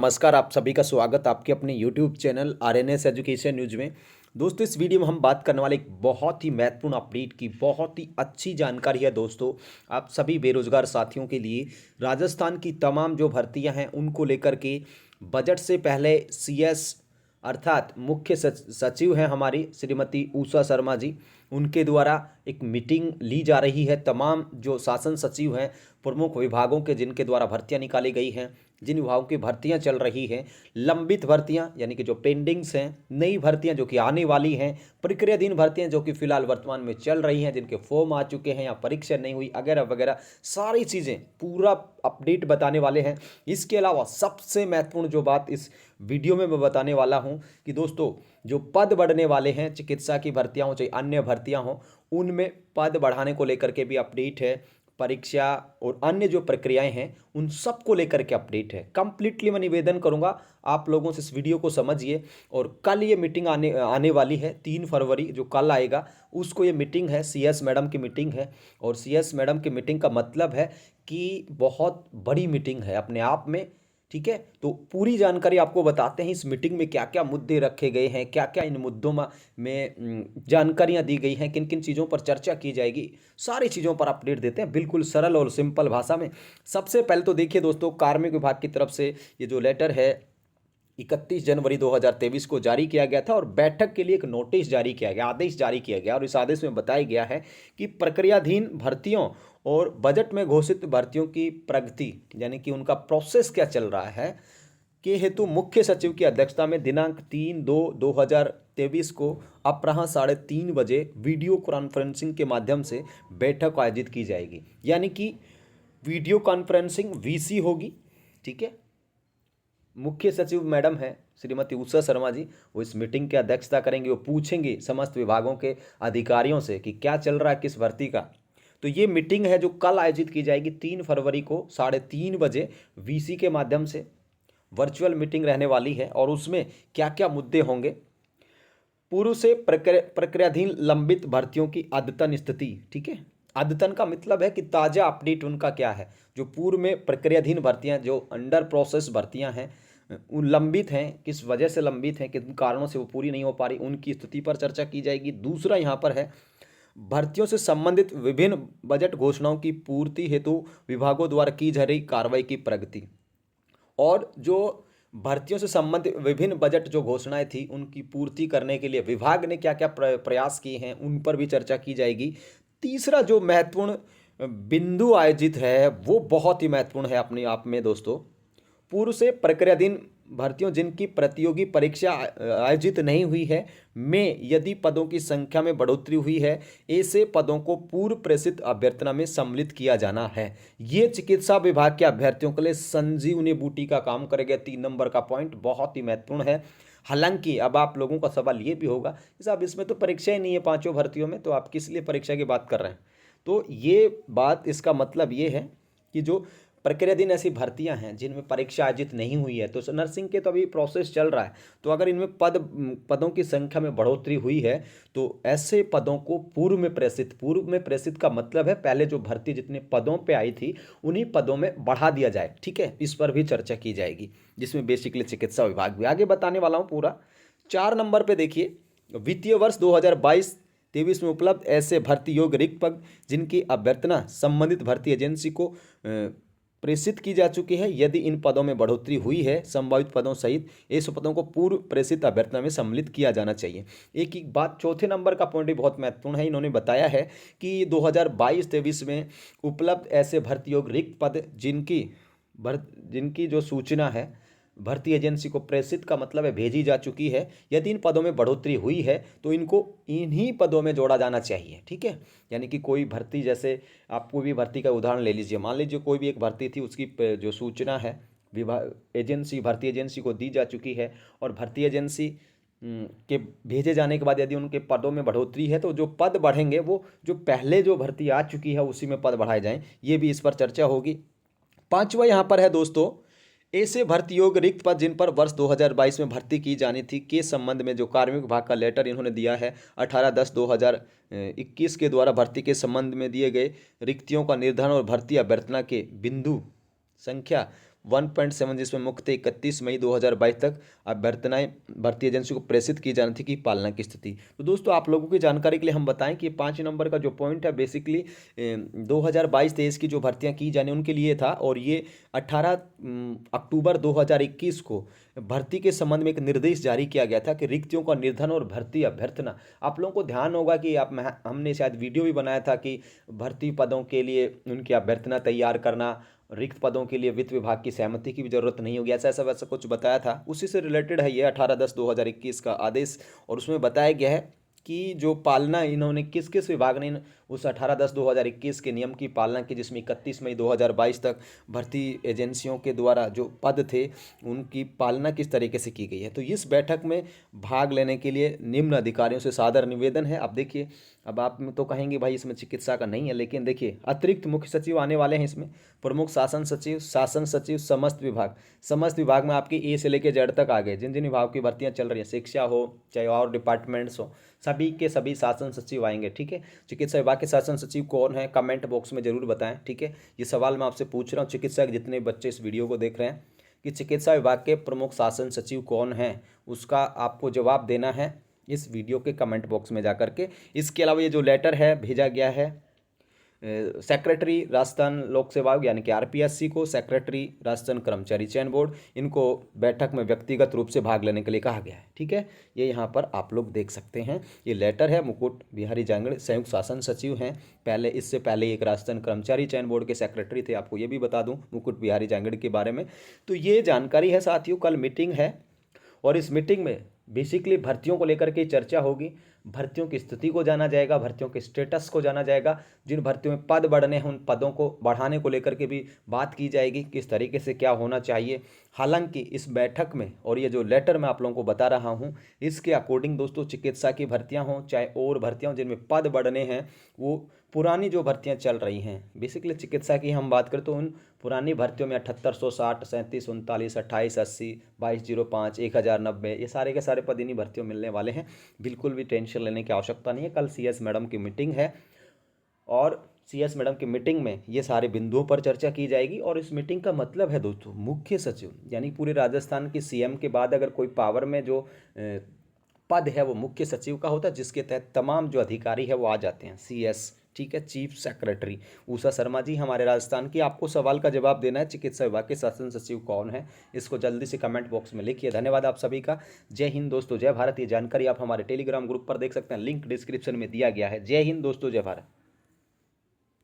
नमस्कार। आप सभी का स्वागत आपके अपने YouTube channel RNS education news में। दोस्तों, इस वीडियो में हम बात करने वाले एक बहुत ही महत्वपूर्ण अपडेट की बहुत ही अच्छी जानकारी है। दोस्तों, आप सभी बेरोजगार साथियों के लिए राजस्थान की तमाम जो भर्तियां हैं उनको लेकर के बजट से पहले सीएस अर्थात मुख्य सचिव हैं हमारी श्रीमती उषा शर्मा जी, उनके द्वारा एक मीटिंग ली जा रही है। तमाम जो शासन सचिव हैं प्रमुख विभागों के, जिनके द्वारा भर्तियां निकाली गई हैं, जिन विभागों की भर्तियां चल रही हैं, लंबित भर्तियां यानी कि जो पेंडिंग्स हैं, नई भर्तियां जो कि आने वाली हैं, प्रक्रियाधीन भर्तियां जो कि फिलहाल वर्तमान में चल रही हैं, जिनके फॉर्म आ चुके हैं या परीक्षा नहीं हुई वगैरह वगैरह, सारी चीज़ें पूरा अपडेट बताने वाले हैं। इसके अलावा सबसे महत्वपूर्ण जो बात इस वीडियो में मैं बताने वाला हूं कि दोस्तों, जो पद बढ़ने वाले हैं, चिकित्सा की भर्तियां हो चाहे अन्य भर्तियां हो, उनमें पद बढ़ाने को लेकर के भी अपडेट है। परीक्षा और अन्य जो प्रक्रियाएं हैं उन सब को लेकर के अपडेट है। कंप्लीटली मैं निवेदन करूंगा आप लोगों से, इस वीडियो को समझिए। और कल ये मीटिंग आने वाली है 3 फरवरी, जो कल आएगा उसको ये मीटिंग है, सीएस मैडम की मीटिंग है। और सीएस मैडम की मीटिंग का मतलब है कि बहुत बड़ी मीटिंग है अपने आप में, ठीक है। तो पूरी जानकारी आपको बताते हैं इस मीटिंग में क्या क्या मुद्दे रखे गए हैं, क्या क्या इन मुद्दों में जानकारियां दी गई हैं, किन किन चीज़ों पर चर्चा की जाएगी, सारी चीज़ों पर अपडेट देते हैं बिल्कुल सरल और सिंपल भाषा में। सबसे पहले तो देखिए दोस्तों, कार्मिक विभाग की तरफ से ये जो लेटर है 31 जनवरी 2023 को जारी किया गया था और बैठक के लिए एक नोटिस जारी किया गया, आदेश जारी किया गया। और इस आदेश में बताया गया है कि प्रक्रियाधीन भर्तियों और बजट में घोषित भर्तियों की प्रगति यानी कि उनका प्रोसेस क्या चल रहा है के हेतु मुख्य सचिव की अध्यक्षता में दिनांक 3/2/2023 को अपराह्न 3:30 बजे वीडियो कॉन्फ्रेंसिंग के माध्यम से बैठक आयोजित की जाएगी। यानी कि वीडियो कॉन्फ्रेंसिंग वीसी होगी, ठीक है। मुख्य सचिव मैडम है श्रीमती उषा शर्मा जी, वो इस मीटिंग की अध्यक्षता करेंगे। वो पूछेंगे समस्त विभागों के अधिकारियों से कि क्या चल रहा है किस भर्ती का। तो ये मीटिंग है जो कल आयोजित की जाएगी 3 फरवरी को 3:30 बजे वीसी के माध्यम से। वर्चुअल मीटिंग रहने वाली है और उसमें क्या क्या मुद्दे होंगे। पूर्व से प्रक्रियाधीन लंबित भर्तियों की अद्यतन स्थिति, ठीक है। अद्यतन का मतलब है कि ताज़ा अपडेट उनका क्या है। जो पूर्व में प्रक्रियाधीन भर्तियां, जो अंडर प्रोसेस भर्तियां हैं, उन लंबित हैं, किस वजह से लंबित हैं, किन कारणों से वो पूरी नहीं हो पा रही, उनकी स्थिति पर चर्चा की जाएगी। दूसरा यहाँ पर है भर्तियों से संबंधित विभिन्न बजट घोषणाओं की पूर्ति हेतु विभागों द्वारा की जा रही कार्रवाई की प्रगति। और जो भर्तियों से संबंधित विभिन्न बजट जो घोषणाएं थी उनकी पूर्ति करने के लिए विभाग ने क्या क्या प्रयास किए हैं, उन पर भी चर्चा की जाएगी। तीसरा जो महत्वपूर्ण बिंदु आयोजित है वो बहुत ही महत्वपूर्ण है अपने आप में दोस्तों। पूर्व से प्रक्रियाधीन भर्तियों जिनकी प्रतियोगी परीक्षा आयोजित नहीं हुई है में यदि पदों की संख्या में बढ़ोतरी हुई है, ऐसे पदों को पूर्व प्रेषित अभ्यर्थना में सम्मिलित किया जाना है। ये चिकित्सा विभाग के अभ्यर्थियों के लिए संजीवनी बूटी का काम करेगा। 3 नंबर का पॉइंट बहुत ही महत्वपूर्ण है। हालांकि अब आप लोगों का सवाल ये भी होगा कि साहब इसमें तो परीक्षा ही नहीं है पांचों भर्तियों में, तो आप किस लिए परीक्षा की बात कर रहे हैं। तो ये बात, इसका मतलब ये है कि जो प्रक्रियाधीन ऐसी भर्तियां हैं जिनमें परीक्षा आयोजित नहीं हुई है, तो नर्सिंग के तो अभी प्रोसेस चल रहा है, तो अगर इनमें पदों की संख्या में बढ़ोतरी हुई है तो ऐसे पदों को पूर्व में प्रेषित का मतलब है पहले जो भर्ती जितने पदों पे आई थी उन्हीं पदों में बढ़ा दिया जाए, ठीक है। इस पर भी चर्चा की जाएगी, जिसमें बेसिकली चिकित्सा विभाग भी आगे बताने वाला हूँ पूरा। 4 नंबर पर देखिए, वित्तीय वर्ष 2022-23 में उपलब्ध ऐसे भर्ती योग्य रिक्त पद जिनकी अभ्यर्थना संबंधित भर्ती एजेंसी को प्रेषित की जा चुकी है, यदि इन पदों में बढ़ोतरी हुई है संभावित पदों सहित ऐसे पदों को पूर्व प्रेषित अभ्यर्थना में सम्मिलित किया जाना चाहिए। एक बात, चौथे नंबर का पॉइंट भी बहुत महत्वपूर्ण है। इन्होंने बताया है कि 2022-23 में उपलब्ध ऐसे भर्ती योग्य रिक्त पद जिनकी जो सूचना है भर्ती एजेंसी को प्रेषित का मतलब है भेजी जा चुकी है, यदि इन पदों में बढ़ोतरी हुई है तो इनको इन्हीं पदों में जोड़ा जाना चाहिए, ठीक है। यानी कि कोई भर्ती, जैसे आप कोई भी भर्ती का उदाहरण ले लीजिए, मान लीजिए कोई भी एक भर्ती थी, उसकी जो सूचना है भर्ती एजेंसी को दी जा चुकी है और भर्ती एजेंसी के भेजे जाने के बाद यदि उनके पदों में बढ़ोतरी है तो जो पद बढ़ेंगे वो जो पहले जो भर्ती आ चुकी है उसी में पद बढ़ाए जाएं। ये भी इस पर चर्चा होगी। 5वां यहाँ पर है दोस्तों, ऐसे भर्ती योग्य रिक्त पद जिन पर वर्ष 2022 में भर्ती की जानी थी के संबंध में जो कार्मिक विभाग का लेटर इन्होंने दिया है 18/10/2021 के द्वारा भर्ती के संबंध में दिए गए रिक्तियों का निर्धारण और भर्ती अभ्यर्थना के बिंदु संख्या 1.7 जिसमें मुख्यतः 31 मई 2022 तक अभ्यर्थनाएं भर्ती एजेंसी को प्रेषित की जानी थी कि पालना की स्थिति। तो दोस्तों आप लोगों की जानकारी के लिए हम बताएं कि 5 नंबर का जो पॉइंट है बेसिकली 2022-23 की जो भर्तियां की जाने उनके लिए था, और ये 18 अक्टूबर 2021 को भर्ती के संबंध में एक निर्देश जारी किया गया था कि रिक्तियों का निर्धारण और भर्ती अभ्यर्थना। आप लोगों को ध्यान होगा कि हमने शायद वीडियो भी बनाया था कि भर्ती पदों के लिए उनकी अभ्यर्थना तैयार करना, रिक्त पदों के लिए वित्त विभाग की सहमति की भी जरूरत नहीं होगी, ऐसा ऐसा वैसा कुछ बताया था। उसी से रिलेटेड है ये 18/10/2021 का आदेश, और उसमें बताया गया है कि जो पालना इन्होंने किस किस विभाग ने उस 18/10/2021 के नियम की पालना की, जिसमें 31 मई 2022 तक भर्ती एजेंसियों के द्वारा जो पद थे उनकी पालना किस तरीके से की गई है। तो इस बैठक में भाग लेने के लिए निम्न अधिकारियों से सादर निवेदन है। अब देखिए, अब आप तो कहेंगे भाई इसमें चिकित्सा का नहीं है, लेकिन देखिए अतिरिक्त मुख्य सचिव आने वाले हैं इसमें, प्रमुख शासन सचिव, समस्त विभाग में आपकी ए से लेकर जेड तक आ गए, जिन जिन विभाग की भर्तियां चल रही हैं, शिक्षा हो चाहे और डिपार्टमेंट्स हो, सभी के सभी शासन सचिव आएंगे। ठीक है, चिकित्सा विभाग के शासन सचिव कौन है कमेंट बॉक्स में जरूर बताएं। ठीक है, ये सवाल मैं आपसे पूछ रहा हूँ, चिकित्सा के जितने बच्चे इस वीडियो को देख रहे हैं, कि चिकित्सा विभाग के प्रमुख शासन सचिव कौन हैं, उसका आपको जवाब देना है इस वीडियो के कमेंट बॉक्स में जाकर के। इसके अलावा ये जो लेटर है भेजा गया है सेक्रेटरी राजस्थान लोक सेवा आयोग यानी कि आरपीएससी को, सेक्रेटरी राजस्थान कर्मचारी चयन बोर्ड, इनको बैठक में व्यक्तिगत रूप से भाग लेने के लिए कहा गया है। ठीक है, ये यहाँ पर आप लोग देख सकते हैं, ये लेटर है। मुकुट बिहारी जांगड़ संयुक्त शासन सचिव हैं, पहले इससे पहले एक राजस्थान कर्मचारी चयन बोर्ड के सेक्रेटरी थे, आपको ये भी बता दूं मुकुट बिहारी जांगड़ के बारे में। तो ये जानकारी है साथियों, कल मीटिंग है और इस मीटिंग में बेसिकली भर्तियों को लेकर के चर्चा होगी, भर्तियों की स्थिति को जाना जाएगा, भर्तियों के स्टेटस को जाना जाएगा, जिन भर्तियों में पद बढ़ने हैं उन पदों को बढ़ाने को लेकर के भी बात की जाएगी, किस तरीके से क्या होना चाहिए। हालांकि इस बैठक में, और ये जो लेटर मैं आप लोगों को बता रहा हूँ, इसके अकॉर्डिंग दोस्तों चिकित्सा की भर्तियाँ हों चाहे और भर्तियाँ हों जिनमें पद बढ़ने हैं, वो पुरानी जो भर्तियां चल रही हैं, बेसिकली चिकित्सा की हम बात करें तो उन पुरानी भर्तियों में 7860, 37, 39, 28, 80, 2205, 1090, ये सारे के सारे पद इन्हीं भर्तियों मिलने वाले हैं। बिल्कुल भी टेंशन लेने की आवश्यकता नहीं है। कल सीएस मैडम की मीटिंग है और सीएस मैडम की मीटिंग में ये सारे बिंदुओं पर चर्चा की जाएगी। और इस मीटिंग का मतलब है दोस्तों, मुख्य सचिव यानी पूरे राजस्थान के सीएम के बाद अगर कोई पावर में जो पद है वो मुख्य सचिव का होता है, जिसके तहत तमाम जो अधिकारी है वो आ जाते हैं, सीएस। ठीक है, चीफ सेक्रेटरी उषा शर्मा जी हमारे राजस्थान की। आपको सवाल का जवाब देना है, चिकित्सा विभाग के शासन सचिव कौन है, इसको जल्दी से कमेंट बॉक्स में लिखिए। धन्यवाद आप सभी का। जय हिंद दोस्तों, जय भारत। ये जानकारी आप हमारे टेलीग्राम ग्रुप पर देख सकते हैं, लिंक डिस्क्रिप्शन में दिया गया है। जय हिंद दोस्तों, जय भारत।